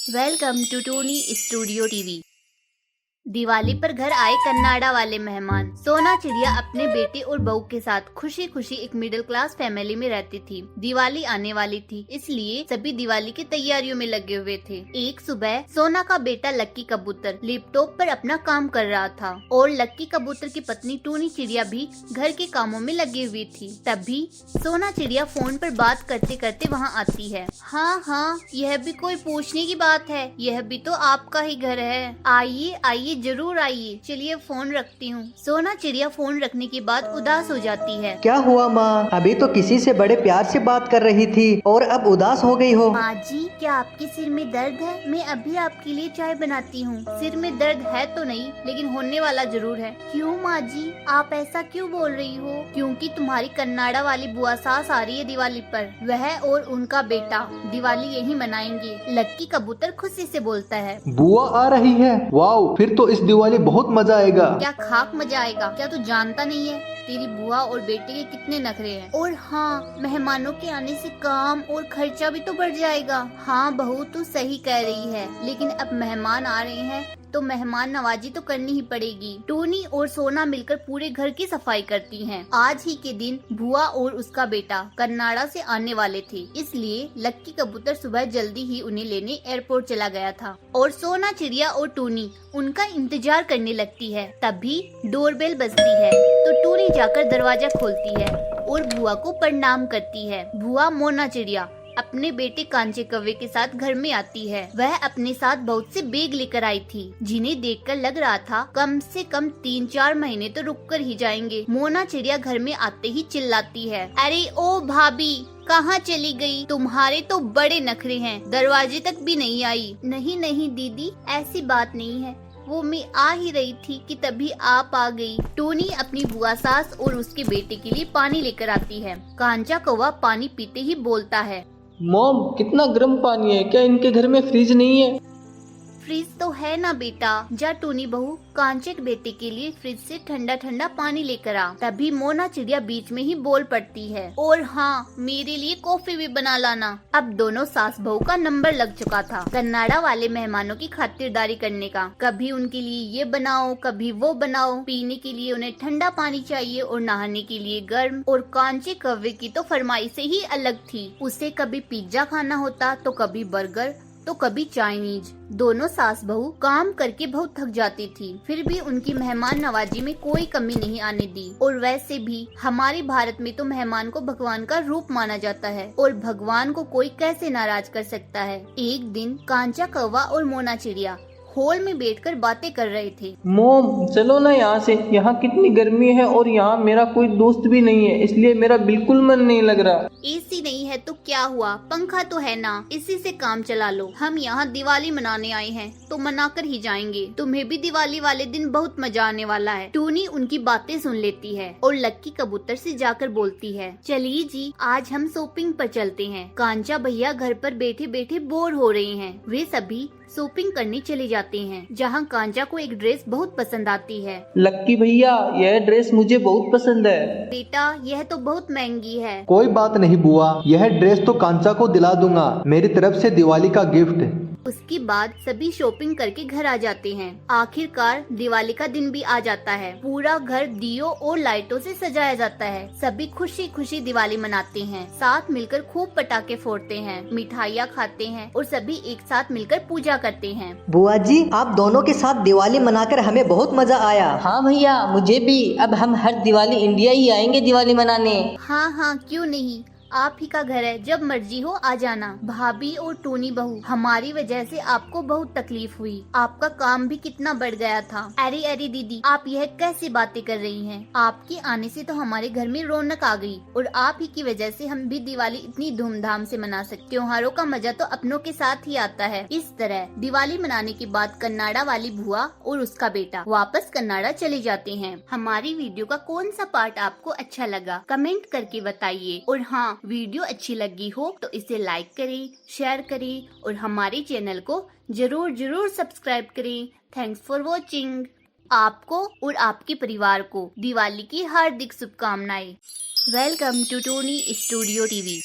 Welcome to Tony studio TV. Diwali पर घर आए कन्नाडा वाले मेहमान। सोना चिड़िया अपने बेटे और बहू के साथ खुशी खुशी एक मिडिल क्लास फैमिली में रहती थी। दिवाली आने वाली थी, इसलिए सभी दिवाली की तैयारियों में लगे हुए थे। एक सुबह सोना का बेटा लक्की कबूतर लैपटॉप पर अपना काम कर रहा था और लक्की कबूतर की पत्नी टूनी चिड़िया भी घर के कामों में लगी हुई थी। तभी सोना चिड़िया फोन पर बात करते करते वहाँ आती है। हाँ, यह भी कोई पूछने की बात है, यह भी तो आपका ही घर है। आइए आइए, जरूर आइए। चलिए फोन रखती हूँ। सोना चिड़िया फोन रखने के बाद उदास हो जाती है। क्या हुआ माँ? अभी तो किसी से बड़े प्यार से बात कर रही थी और अब उदास हो गई हो। माँ जी, क्या आपके सिर में दर्द है? मैं अभी आपके लिए चाय बनाती हूँ। सिर में दर्द है तो नहीं, लेकिन होने वाला जरूर है। क्यों माँ जी, आप ऐसा क्यों बोल रही हो? क्योंकि तुम्हारी कन्नाडा वाली बुआ सास आ रही है दिवाली पर। वह और उनका बेटा दिवाली यही मनाएंगे। लक्की कबूतर खुशी से बोलता है। बुआ आ रही है? वाओ, फिर तो इस दिवाली बहुत मजा आएगा। क्या खाक मजा आएगा? क्या तू जानता नहीं है तेरी बुआ और बेटे के कितने नखरे हैं? और हाँ, मेहमानों के आने से काम और खर्चा भी तो बढ़ जाएगा। हाँ बहू, तू सही कह रही है, लेकिन अब मेहमान आ रहे हैं तो मेहमान नवाजी तो करनी ही पड़ेगी। टोनी और सोना मिलकर पूरे घर की सफाई करती हैं। आज ही के दिन बुआ और उसका बेटा कन्नाडा से आने वाले थे, इसलिए लक्की कबूतर सुबह जल्दी ही उन्हें लेने एयरपोर्ट चला गया था और सोना चिड़िया और टोनी उनका इंतजार करने लगती है। तभी डोरबेल बजती है तो टोनी जाकर दरवाजा खोलती है और बुआ को प्रणाम करती है। बुआ मोना चिड़िया अपने बेटे कांचे कौवे के साथ घर में आती है। वह अपने साथ बहुत से बैग लेकर आई थी, जिन्हें देखकर लग रहा था कम से कम 3-4 महीने तो रुक कर ही जाएंगे। मोना चिड़िया घर में आते ही चिल्लाती है, अरे ओ भाभी, कहाँ चली गई? तुम्हारे तो बड़े नखरे हैं, दरवाजे तक भी नहीं आई। नहीं दीदी, ऐसी बात नहीं है, वो मैं आ ही रही थी कि तभी आप आ गई। टोनी अपनी बुआ सास और उसके बेटे के लिए पानी लेकर आती है। कांचा कौवा पानी पीते ही बोलता है, मॉम, कितना गर्म पानी है, क्या इनके घर में फ्रिज नहीं है? फ्रिज तो है ना बेटा। जा टोनी बहू, कांचे के बेटे के लिए फ्रिज से ठंडा ठंडा पानी लेकर आ। तभी मोना चिड़िया बीच में ही बोल पड़ती है, और हाँ, मेरे लिए कॉफी भी बना लाना। अब दोनों सास बहू का नंबर लग चुका था कन्नाडा वाले मेहमानों की खातिरदारी करने का। कभी उनके लिए ये बनाओ, कभी वो बनाओ। पीने के लिए उन्हें ठंडा पानी चाहिए और नहाने के लिए गर्म। और कांचे कौवे की तो फरमाइशें ही अलग थी। उसे कभी पिज्जा खाना होता तो कभी बर्गर तो कभी चाइनीज। दोनों सास बहू काम करके बहुत थक जाती थी, फिर भी उनकी मेहमान नवाजी में कोई कमी नहीं आने दी। और वैसे भी हमारे भारत में तो मेहमान को भगवान का रूप माना जाता है, और भगवान को कोई कैसे नाराज कर सकता है। एक दिन कांचा कौवा और मोना चिड़िया हॉल में बैठकर बातें कर रहे थे। मॉम, चलो ना यहाँ से, यहाँ कितनी गर्मी है और यहाँ मेरा कोई दोस्त भी नहीं है, इसलिए मेरा बिल्कुल मन नहीं लग रहा। एसी नहीं है तो क्या हुआ, पंखा तो है ना, इसी से काम चला लो। हम यहाँ दिवाली मनाने आए हैं तो मनाकर ही जाएंगे। तुम्हें भी दिवाली वाले दिन बहुत मजा आने वाला है। टूनी उनकी बातें सुन लेती है और लक्की कबूतर से जाकर बोलती है, चलिए जी, आज हम शॉपिंग पर चलते हैं। कांचा भैया घर पर बैठे बैठे बोर हो रहे हैं। वे सभी शॉपिंग करने चले जाते हैं, जहाँ कांचा को एक ड्रेस बहुत पसंद आती है। लक्की भैया, यह ड्रेस मुझे बहुत पसंद है। बेटा, यह तो बहुत महंगी है। कोई बात नहीं बुआ, यह ड्रेस तो कांचा को दिला दूंगा, मेरी तरफ से दिवाली का गिफ्ट। उसके बाद सभी शॉपिंग करके घर आ जाते हैं। आखिरकार दिवाली का दिन भी आ जाता है। पूरा घर दियों और लाइटों से सजाया जाता है। सभी खुशी खुशी दिवाली मनाते हैं, साथ मिलकर खूब पटाखे फोड़ते हैं, मिठाइयाँ खाते हैं और सभी एक साथ मिलकर पूजा करते हैं। बुआ जी, आप दोनों के साथ दिवाली मनाकर हमें बहुत मजा आया। हाँ भैया, मुझे भी। अब हम हर दिवाली इंडिया ही आएंगे दिवाली मनाने। हाँ, क्यों नहीं, आप ही का घर है, जब मर्जी हो आ जाना। भाभी और टोनी बहू, हमारी वजह से आपको बहुत तकलीफ हुई, आपका काम भी कितना बढ़ गया था। अरे दीदी, आप यह कैसी बातें कर रही हैं? आपके आने से तो हमारे घर में रौनक आ गई, और आप ही की वजह से हम भी दिवाली इतनी धूमधाम से मना सकते। त्योहारों का मजा तो अपनों के साथ ही आता है। इस तरह दिवाली मनाने के बाद कन्नाडा वाली बुआ और उसका बेटा वापस कन्नाडा चले जाते हैं। हमारी वीडियो का कौन सा पार्ट आपको अच्छा लगा, कमेंट करके बताइए। और हाँ, वीडियो अच्छी लगी हो तो इसे लाइक करें, शेयर करें और हमारे चैनल को जरूर सब्सक्राइब करें। Thanks for watching. आपको और आपके परिवार को दिवाली की हार्दिक शुभकामनाएं। Welcome to Tony studio TV.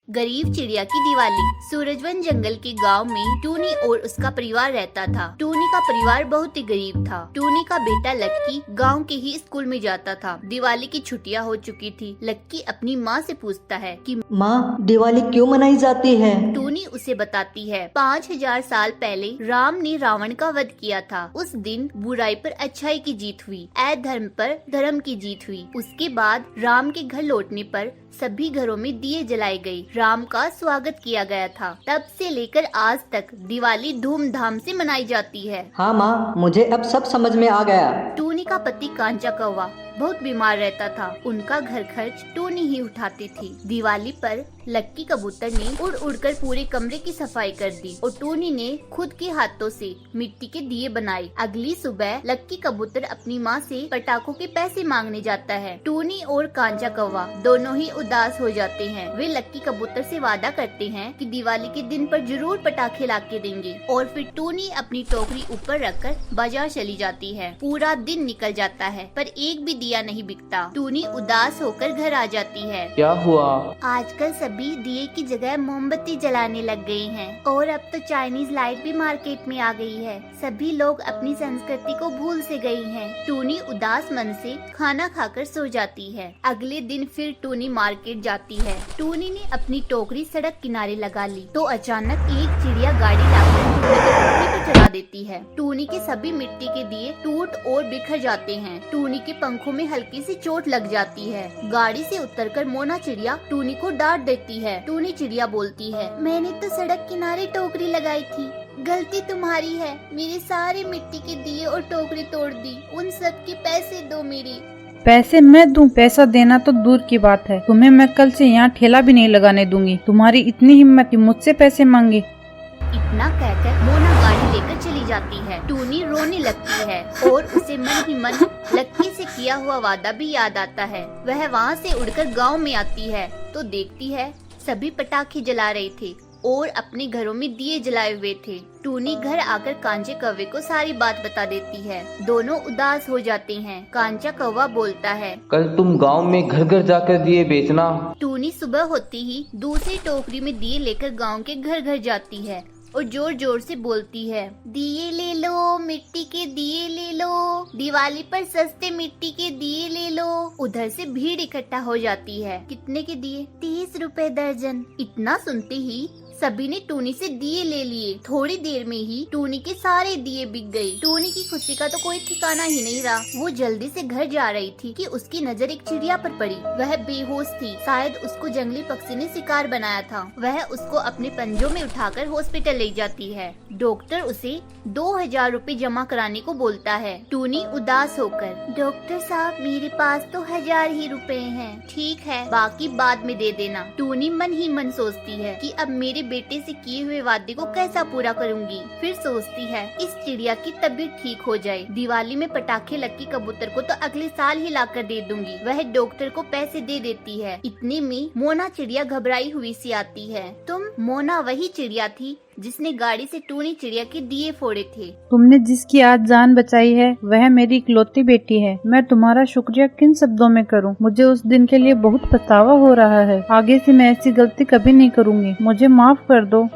गरीब चिड़िया की दिवाली। सूरजवन जंगल के गांव में टूनी और उसका परिवार रहता था। टूनी का परिवार बहुत ही गरीब था। टूनी का बेटा लक्की गांव के ही स्कूल में जाता था। दिवाली की छुट्टियां हो चुकी थी। लक्की अपनी माँ से पूछता है कि माँ, दिवाली क्यों मनाई जाती है? टूनी उसे बताती है 5000 साल पहले राम ने रावण का वध किया था। उस दिन बुराई पर अच्छाई की जीत हुई, अधर्म पर धर्म की जीत हुई। उसके बाद राम के घर लौटने पर सभी घरों में दिए जलाए गए, राम का स्वागत किया गया था। तब से लेकर आज तक दिवाली धूमधाम से मनाई जाती है। हाँ माँ, मुझे अब सब समझ में आ गया। टूनी का पति कांचा कौवा बहुत बीमार रहता था। उनका घर खर्च टूनी ही उठाती थी। दिवाली पर लक्की कबूतर ने उड़ उड़कर पूरे कमरे की सफाई कर दी और टूनी ने खुद के हाथों से मिट्टी के दिए बनाए। अगली सुबह लक्की कबूतर अपनी माँ से पटाखों के पैसे मांगने जाता है। टूनी और कांचा कौवा दोनों ही उदास हो जाते हैं। वे लक्की कबूतर से वादा करते हैं कि दिवाली के दिन पर जरूर पटाखे ला के देंगे और फिर टूनी अपनी टोकरी ऊपर रखकर बाजार चली जाती है। पूरा दिन निकल जाता है पर एक भी दिया नहीं बिकता। टूनी उदास होकर घर आ जाती है। क्या हुआ? आजकल सभी दिए की जगह मोमबत्ती जलाने लग गए हैं और अब तो चाइनीज लाइट भी मार्केट में आ गई है। सभी लोग अपनी संस्कृति को भूल से गई हैं। टूनी उदास मन से खाना खाकर सो जाती है। अगले दिन फिर टूनी मार्केट जाती है। टूनी ने अपनी टोकरी सड़क किनारे लगा ली तो अचानक एक चिड़िया गाड़ी लाकर टूनी की टोकरी पर चला देती है। टूनी के सभी मिट्टी के दिए टूट और बिखर जाते हैं। टूनी के पंखों में हल्की सी चोट लग जाती है। गाड़ी से उतरकर मोना चिड़िया टूनी को डांट देती है। टूनी चिड़िया बोलती है, मैंने तो सड़क किनारे टोकरी लगाई थी, गलती तुम्हारी है। मेरे सारे मिट्टी के दिए और टोकरी तोड़ दी। उन सब के पैसे दो मेरे। पैसे मैं दूं? पैसा देना तो दूर की बात है, तुम्हें मैं कल से यहाँ ठेला भी नहीं लगाने दूंगी। तुम्हारी इतनी हिम्मत कि मुझसे पैसे मांगे। इतना कहकर मोना गाड़ी लेकर चली जाती है। टूनी रोने लगती है और उसे मन ही मन लक्की से किया हुआ वादा भी याद आता है। वह वहाँ से उड़कर गांव में आती है तो देखती है सभी पटाखे जला रहे थे और अपने घरों में दिए जलाए हुए थे। टूनी घर आकर कांचे कौवे को सारी बात बता देती है। दोनों उदास हो जाते हैं। कांचा कौवा बोलता है, कल तुम गांव में घर घर जाकर दिए बेचना। टूनी सुबह होते ही दूसरी टोकरी में दिए लेकर गांव के घर घर जाती है और जोर जोर से बोलती है, दिए ले लो, मिट्टी के दिए ले लो, दिवाली पर सस्ते मिट्टी के दिए ले लो। उधर से भीड़ इकट्ठा हो जाती है। कितने के दिए? 30 रुपए दर्जन। इतना सुनते ही सभी ने टूनी से दिए ले लिए। थोड़ी देर में ही टूनी के सारे दिए बिक गए। टूनी की खुशी का तो कोई ठिकाना ही नहीं रहा। वो जल्दी से घर जा रही थी कि उसकी नजर एक चिड़िया पर पड़ी। वह बेहोश थी। शायद उसको जंगली पक्षी ने शिकार बनाया था। वह उसको अपने पंजों में उठाकर हॉस्पिटल ले जाती है। डॉक्टर उसे 2000 रुपए जमा कराने को बोलता है। टूनी उदास होकर, डॉक्टर साहब मेरे पास तो 1000 ही रुपए हैं। ठीक है, बाकी बाद में दे देना। टूनी मन ही मन सोचती है कि अब मेरे बेटे से किए हुए वादे को कैसा पूरा करूंगी। फिर सोचती है इस चिड़िया की तबीयत ठीक हो जाए। दिवाली में पटाखे लक्की कबूतर को तो अगले साल ही लाकर दे दूंगी। वह डॉक्टर को पैसे दे देती है। इतने में मोना चिड़िया घबराई हुई सी आती है। तुम? मोना वही चिड़िया थी जिसने गाड़ी से टूनी चिड़िया के दिए फोड़े थे। तुमने जिसकी आज जान बचाई है वह मेरी इकलौती बेटी है। मैं तुम्हारा शुक्रिया किन शब्दों में करूं? मुझे उस दिन के लिए बहुत पछतावा हो रहा है। आगे से मैं ऐसी गलती कभी नहीं करूंगी। मुझे माफ कर दो।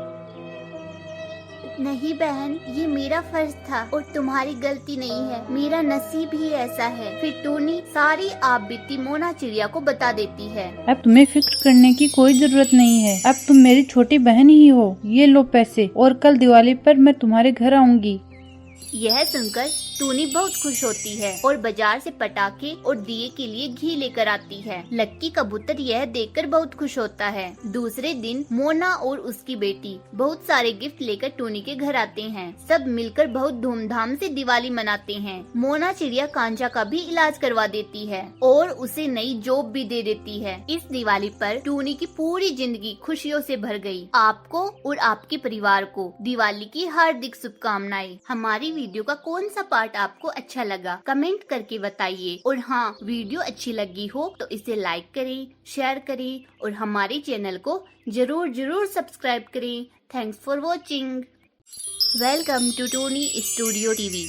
नहीं बहन, ये मेरा फर्ज था और तुम्हारी गलती नहीं है। मेरा नसीब ही ऐसा है। फिर टूनी सारी आप बीती मोना चिड़िया को बता देती है। अब तुम्हें फिक्र करने की कोई जरूरत नहीं है। अब तुम मेरी छोटी बहन ही हो। ये लो पैसे और कल दिवाली पर मैं तुम्हारे घर आऊंगी। यह सुनकर टूनी बहुत खुश होती है और बाजार से पटाखे और दिए के लिए घी लेकर आती है। लक्की कबूतर यह देखकर बहुत खुश होता है। दूसरे दिन मोना और उसकी बेटी बहुत सारे गिफ्ट लेकर टूनी के घर आते हैं। सब मिलकर बहुत धूमधाम से दिवाली मनाते हैं। मोना चिड़िया कांचा का भी इलाज करवा देती है और उसे नई जॉब भी दे देती है। इस दिवाली पर टूनी की पूरी जिंदगी खुशियों से भर गई। आपको और आपके परिवार को दिवाली की हार्दिक शुभकामनाएं। हमारी वीडियो का कौन सा पार्ट आपको अच्छा लगा कमेंट करके बताइए। और हाँ, वीडियो अच्छी लगी हो तो इसे लाइक करें, शेयर करें और हमारे चैनल को जरूर सब्सक्राइब करें। Thanks for watching. Welcome to Tony studio TV.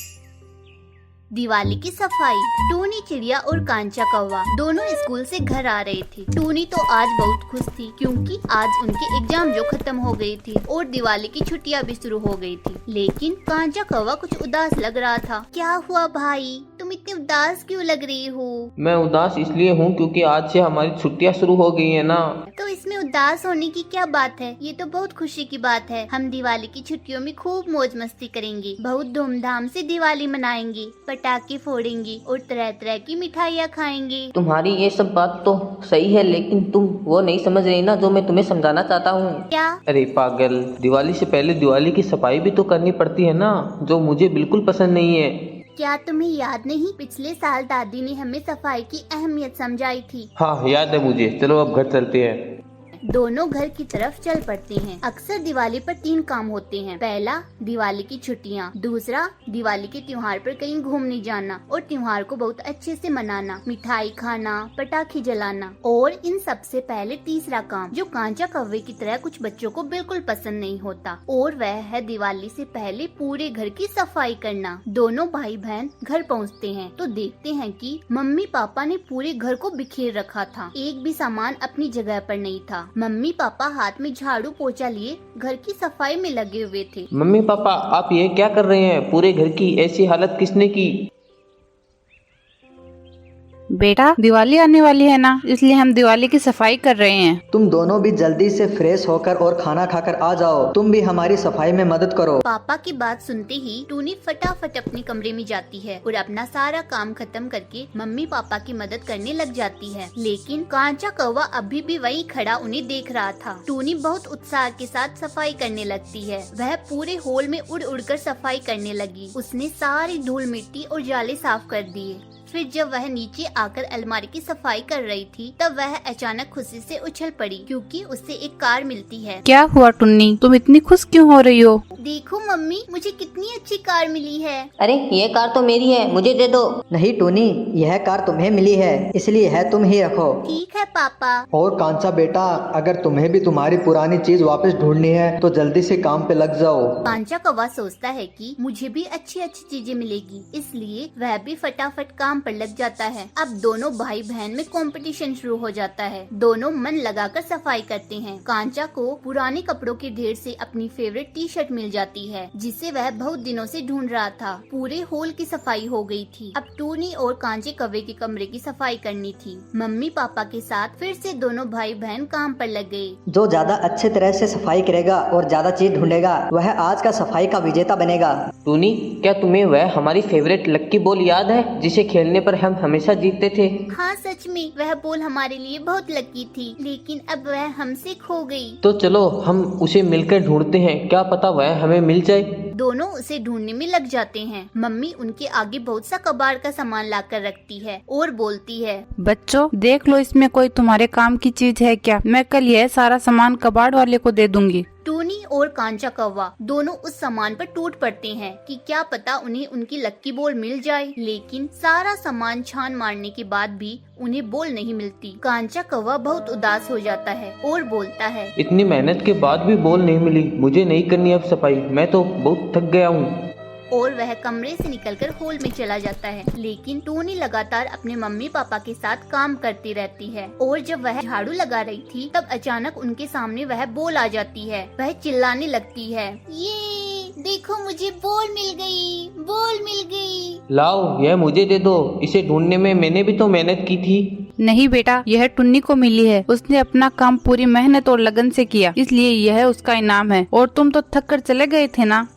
Diwali की सफाई। टूनी चिड़िया और कांचा कौवा दोनों स्कूल से घर आ रहे थे। टूनी तो आज बहुत खुश थी क्योंकि आज उनके एग्जाम जो खत्म हो गई थी और दिवाली की छुट्टियां भी शुरू हो गई थी। लेकिन कांचा कौवा कुछ उदास लग रहा था। क्या हुआ भाई, तुम इतनी उदास क्यों लग रही हो? मैं उदास इसलिए हूँ क्योंकि आज से हमारी छुट्टियाँ शुरू हो गई है ना। तो इसमें उदास होने की क्या बात है, ये तो बहुत खुशी की बात है। हम दिवाली की छुट्टियों में खूब मौज मस्ती करेंगे, बहुत धूमधाम से दिवाली मनाएंगे, पटाखे फोड़ेंगे और तरह तरह की मिठाइयाँ खाएंगे। तुम्हारी ये सब बात तो सही है, लेकिन तुम वो नहीं समझ रही ना जो मैं तुम्हें समझाना चाहता हूँ। क्या? अरे पागल, दिवाली से पहले दिवाली की सफाई भी तो करनी पड़ती है ना, जो मुझे बिल्कुल पसंद नहीं है। क्या तुम्हें याद नहीं, पिछले साल दादी ने हमें सफाई की अहमियत समझाई थी। हाँ याद है मुझे, चलो अब घर चलते हैं। दोनों घर की तरफ चल पड़ते हैं। अक्सर दिवाली पर 3 काम होते हैं। पहला, दिवाली की छुट्टियाँ। दूसरा, दिवाली के त्योहार पर कहीं घूमने जाना और त्योहार को बहुत अच्छे से मनाना, मिठाई खाना, पटाखे जलाना। और इन सबसे पहले तीसरा काम, जो कांचा कौवे की तरह कुछ बच्चों को बिल्कुल पसंद नहीं होता, और वह है दिवाली से पहले पूरे घर की सफाई करना। दोनों भाई बहन घर पहुँचते हैं तो देखते हैं कि मम्मी पापा ने पूरे घर को बिखेर रखा था। एक भी सामान अपनी जगह पर नहीं था। मम्मी पापा हाथ में झाड़ू पोछा लिए घर की सफाई में लगे हुए थे। मम्मी पापा आप ये क्या कर रहे हैं? पूरे घर की ऐसी हालत किसने की? बेटा, दिवाली आने वाली है ना, इसलिए हम दिवाली की सफाई कर रहे हैं। तुम दोनों भी जल्दी से फ्रेश होकर और खाना खाकर आ जाओ। तुम भी हमारी सफाई में मदद करो। पापा की बात सुनते ही टूनी फटाफट अपने कमरे में जाती है और अपना सारा काम खत्म करके मम्मी पापा की मदद करने लग जाती है। लेकिन कांचा कौवा अभी भी वहीं खड़ा उन्हें देख रहा था। टूनी बहुत उत्साह के साथ सफाई करने लगती है। वह पूरे हॉल में उड़ उड़ कर सफाई करने लगी। उसने सारी धूल मिट्टी और जाले साफ कर दिए। फिर जब वह नीचे आकर अलमारी की सफाई कर रही थी तब वह अचानक खुशी से उछल पड़ी क्योंकि उससे एक कार मिलती है। क्या हुआ टुन्नी, तुम इतनी खुश क्यों हो रही हो? देखो मम्मी, मुझे कितनी अच्छी कार मिली है। अरे ये कार तो मेरी है, मुझे दे दो। नहीं टोनी, यह कार तुम्हें मिली है, इसलिए है तुम ही रखो। ठीक है पापा। और कांचा बेटा, अगर तुम्हें भी तुम्हारी पुरानी चीज वापस ढूंढनी है तो जल्दी से काम पे लग जाओ। कांचा कौवा सोचता है कि मुझे भी अच्छी अच्छी चीजें मिलेगी, इसलिए वह भी फटाफट काम पर लग जाता है। अब दोनों भाई बहन में कंपटीशन शुरू हो जाता है। दोनों मन लगाकर सफाई करते हैं। कांचा को पुराने कपड़ों के ढेर से अपनी फेवरेट टी शर्ट मिल जाती है जिसे वह बहुत दिनों से ढूंढ रहा था। पूरे हॉल की सफाई हो गई थी। अब टूनी और कांचे कौवे के कमरे की सफाई करनी थी। मम्मी पापा के साथ फिर से दोनों भाई बहन काम पर लग गए। जो ज्यादा अच्छे तरह से सफाई करेगा और ज्यादा चीज ढूंढेगा वह आज का सफाई का विजेता बनेगा। टूनी, क्या तुम्हें वह हमारी फेवरेट लक्की बॉल याद है जिसे खेलने पर हम हमेशा जीतते थे? हाँ सच में, वह बॉल हमारे लिए बहुत लकी थी, लेकिन अब वह हमसे खो गई। तो चलो हम उसे मिलकर ढूंढते हैं, क्या पता वह हमें मिल जाए। दोनों उसे ढूंढने में लग जाते हैं। मम्मी उनके आगे बहुत सा कबाड़ का सामान लाकर रखती है और बोलती है, बच्चों देख लो, इसमें कोई तुम्हारे काम की चीज है क्या? मैं कल यह सारा सामान कबाड़ वाले को दे दूंगी। टूनी और कांचा कौवा दोनों उस सामान पर टूट पड़ते हैं कि क्या पता उन्हें उनकी लक्की बॉल मिल जाए, लेकिन सारा सामान छान मारने के बाद भी उन्हें बॉल नहीं मिलती। कांचा कौवा बहुत उदास हो जाता है और बोलता है, इतनी मेहनत के बाद भी बॉल नहीं मिली, मुझे नहीं करनी अब सफाई, मैं तो बहुत थक गया हूँ। और वह कमरे से निकलकर हॉल में चला जाता है। लेकिन टूनी लगातार अपने मम्मी पापा के साथ काम करती रहती है और जब वह झाड़ू लगा रही थी तब अचानक उनके सामने वह बॉल आ जाती है। वह चिल्लाने लगती है, ये देखो मुझे बॉल मिल गई, बॉल मिल गई। लाओ यह मुझे दे दो, इसे ढूंढने में मैंने भी तो मेहनत की थी। नहीं बेटा, यह टुन्नी को मिली है। उसने अपना काम पूरी मेहनत और लगन से किया, इसलिए यह उसका इनाम है। और तुम तो थक कर चले गए थे ना।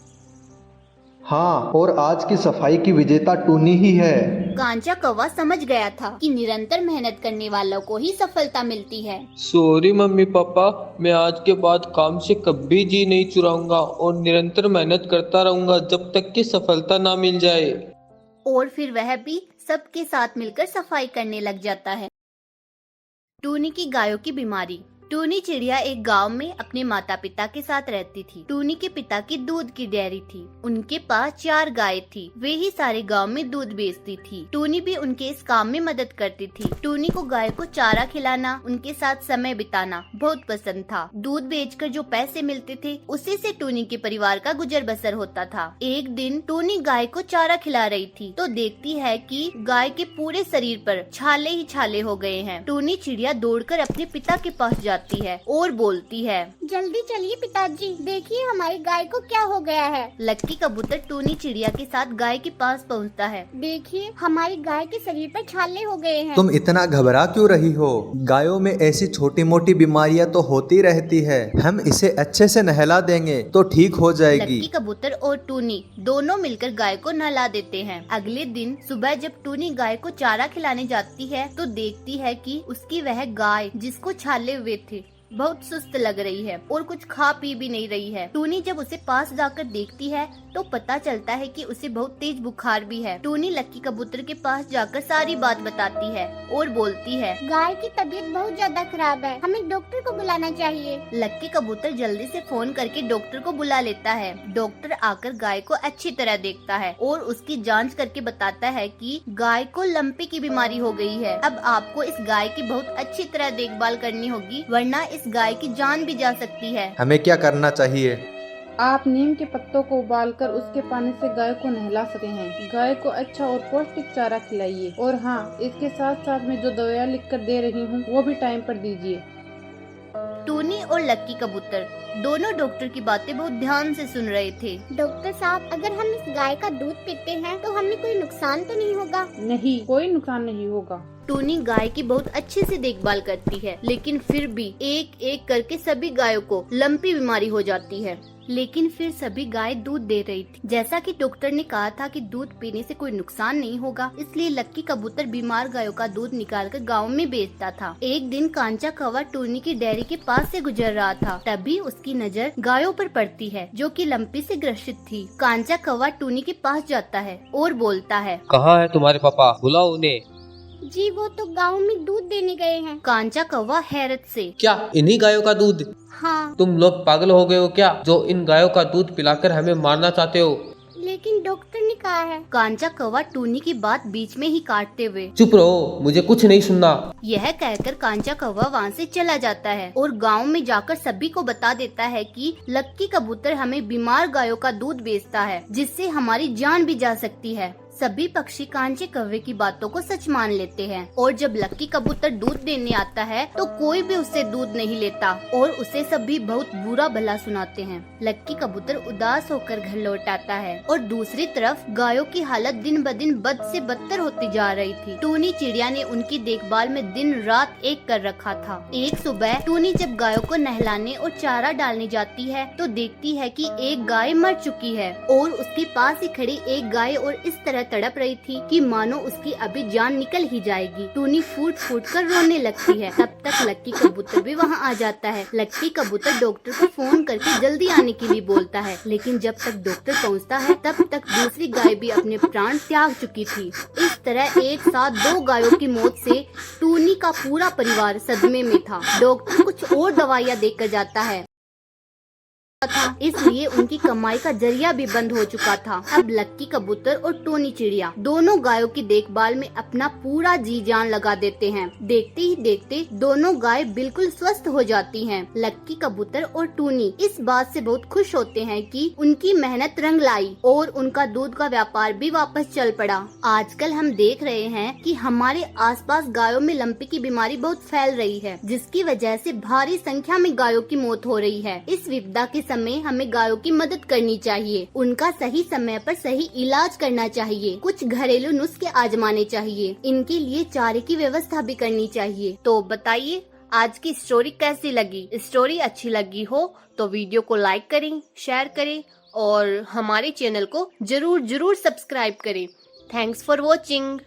हाँ, और आज की सफाई की विजेता टूनी ही है। कांचा कौवा समझ गया था कि निरंतर मेहनत करने वालों को ही सफलता मिलती है। सॉरी मम्मी पापा, मैं आज के बाद काम से कभी जी नहीं चुराऊंगा और निरंतर मेहनत करता रहूंगा जब तक कि सफलता ना मिल जाए। और फिर वह भी सबके साथ मिलकर सफाई करने लग जाता है। टूनी की गायों की बीमारी। टूनी चिड़िया एक गांव में अपने माता पिता के साथ रहती थी। टूनी के पिता की दूध की डेयरी थी। उनके पास 4 गाय थी। वे ही सारे गांव में दूध बेचती थी। टूनी भी उनके इस काम में मदद करती थी। टूनी को गाय को चारा खिलाना, उनके साथ समय बिताना बहुत पसंद था। दूध बेचकर जो पैसे मिलते थे उसी से टूनी के परिवार का गुजर बसर होता था। एक दिन टूनी गाय को चारा खिला रही थी तो देखती है कि गाय के पूरे शरीर पर छाले ही छाले हो गए हैं। टूनी चिड़िया दौड़कर अपने पिता के पास जाती है और बोलती है, जल्दी चलिए पिताजी, देखिए हमारी गाय को क्या हो गया है। लक्की कबूतर टूनी चिड़िया के साथ गाय के पास पहुंचता है। देखिए हमारी गाय के शरीर पर छाले हो गए हैं। तुम इतना घबरा क्यों रही हो? गायों में ऐसी छोटी मोटी बीमारियां तो होती रहती है। हम इसे अच्छे से नहला देंगे तो ठीक हो जाएगी। लक्की कबूतर और टूनी दोनों मिलकर गाय को नहला देते हैं। अगले दिन सुबह जब टूनी गाय को चारा खिलाने जाती है तो देखती है कि उसकी वह गाय जिसको छाले हुए थे बहुत सुस्त लग रही है और कुछ खा पी भी नहीं रही है। टूनी जब उसे पास जाकर देखती है तो पता चलता है कि उसे बहुत तेज बुखार भी है। टूनी लक्की कबूतर के पास जाकर सारी बात बताती है और बोलती है, गाय की तबीयत बहुत ज्यादा खराब है, हमें डॉक्टर को बुलाना चाहिए। लक्की कबूतर जल्दी से फोन करके डॉक्टर को बुला लेता है। डॉक्टर आकर गाय को अच्छी तरह देखता है और उसकी जांच करके बताता है कि गाय को लंपी की बीमारी हो गई है। अब आपको इस गाय की बहुत अच्छी तरह देखभाल करनी होगी, वरना इस गाय की जान भी जा सकती है। हमें क्या करना चाहिए? आप नीम के पत्तों को उबालकर उसके पानी से गाय को नहला सकते हैं। गाय को अच्छा और पौष्टिक चारा खिलाइए और हाँ, इसके साथ साथ मैं जो दवाइयाँ लिख कर दे रही हूँ वो भी टाइम पर दीजिए। टूनी और लक्की कबूतर दोनों डॉक्टर की बातें बहुत ध्यान से सुन रहे थे। डॉक्टर साहब, अगर हम इस गाय का दूध पीते हैं तो हमें कोई नुकसान तो नहीं होगा? नहीं, कोई नुकसान नहीं होगा। टूनी गाय की बहुत अच्छे से देखभाल करती है, लेकिन फिर भी एक एक करके सभी गायों को लंपी बीमारी हो जाती है। लेकिन फिर सभी गाय दूध दे रही थी। जैसा कि डॉक्टर ने कहा था कि दूध पीने से कोई नुकसान नहीं होगा, इसलिए लक्की कबूतर बीमार गायों का दूध निकालकर गांव में बेचता था। एक दिन कांचा कौवा टूनी की डेयरी के पास से गुजर रहा था। तभी उसकी नजर गायों पर पड़ती है जो कि लंपी से ग्रसित थी। कांचा कौवा टूनी के पास जाता है और बोलता है, कहाँ है तुम्हारे पापा? बुलाओ उन्हें। जी वो तो गाँव में दूध देने गए हैं। कांचा कौवा हैरत से, क्या इन्हीं गायों का दूध? हाँ, तुम लोग पागल हो गए हो क्या, जो इन गायों का दूध पिलाकर हमें मारना चाहते हो? लेकिन डॉक्टर ने कहा है। कांचा कौवा टूनी की बात बीच में ही काटते हुए, चुप रहो, मुझे कुछ नहीं सुनना। यह कहकर कांचा कौवा वहाँ से चला जाता है और गांव में जाकर सभी को बता देता है कि लक्की कबूतर हमें बीमार गायों का दूध बेचता है, जिससे हमारी जान भी जा सकती है। सभी पक्षी कांचे कौवे की बातों को सच मान लेते हैं और जब लक्की कबूतर दूध देने आता है तो कोई भी उससे दूध नहीं लेता और उसे सभी बहुत बुरा भला सुनाते हैं। लक्की कबूतर उदास होकर घर लौट आता है और दूसरी तरफ गायों की हालत दिन ब दिन बद से बदतर होती जा रही थी। टूनी चिड़िया ने उनकी देखभाल में दिन रात एक कर रखा था। एक सुबह टूनी जब गायों को नहलाने और चारा डालने जाती है तो देखती है कि एक गाय मर चुकी है और उसके पास ही खड़ी एक गाय और इस तरह तड़प रही थी कि मानो उसकी अभी जान निकल ही जाएगी। टूनी फूट फूट कर रोने लगती है। तब तक लक्की कबूतर भी वहाँ आ जाता है। लक्की कबूतर डॉक्टर को फोन करके जल्दी आने के लिए बोलता है, लेकिन जब तक डॉक्टर पहुँचता है तब तक दूसरी गाय भी अपने प्राण त्याग चुकी थी। इस तरह एक साथ 2 गायों की मौत से टूनी का पूरा परिवार सदमे में था। डॉक्टर कुछ और दवाइयाँ देकर जाता है, इसलिए उनकी कमाई का जरिया भी बंद हो चुका था। अब लक्की कबूतर और टूनी चिड़िया दोनों गायों की देखभाल में अपना पूरा जी जान लगा देते हैं। देखते ही देखते दोनों गाय बिल्कुल स्वस्थ हो जाती हैं। लक्की कबूतर और टूनी इस बात से बहुत खुश होते हैं कि उनकी मेहनत रंग लाई और उनका दूध का व्यापार भी वापस चल पड़ा। आजकल हम देख रहे हैं कि हमारे आसपास गायों में लंपी की बीमारी बहुत फैल रही है, जिसकी वजह से भारी संख्या में गायों की मौत हो रही है। इस विपदा के समय हमें गायों की मदद करनी चाहिए, उनका सही समय पर सही इलाज करना चाहिए, कुछ घरेलू नुस्खे आजमाने चाहिए, इनके लिए चारे की व्यवस्था भी करनी चाहिए। तो बताइए आज की स्टोरी कैसी लगी? स्टोरी अच्छी लगी हो तो वीडियो को लाइक करें, शेयर करें और हमारे चैनल को जरूर सब्सक्राइब करें। Thanks for watching.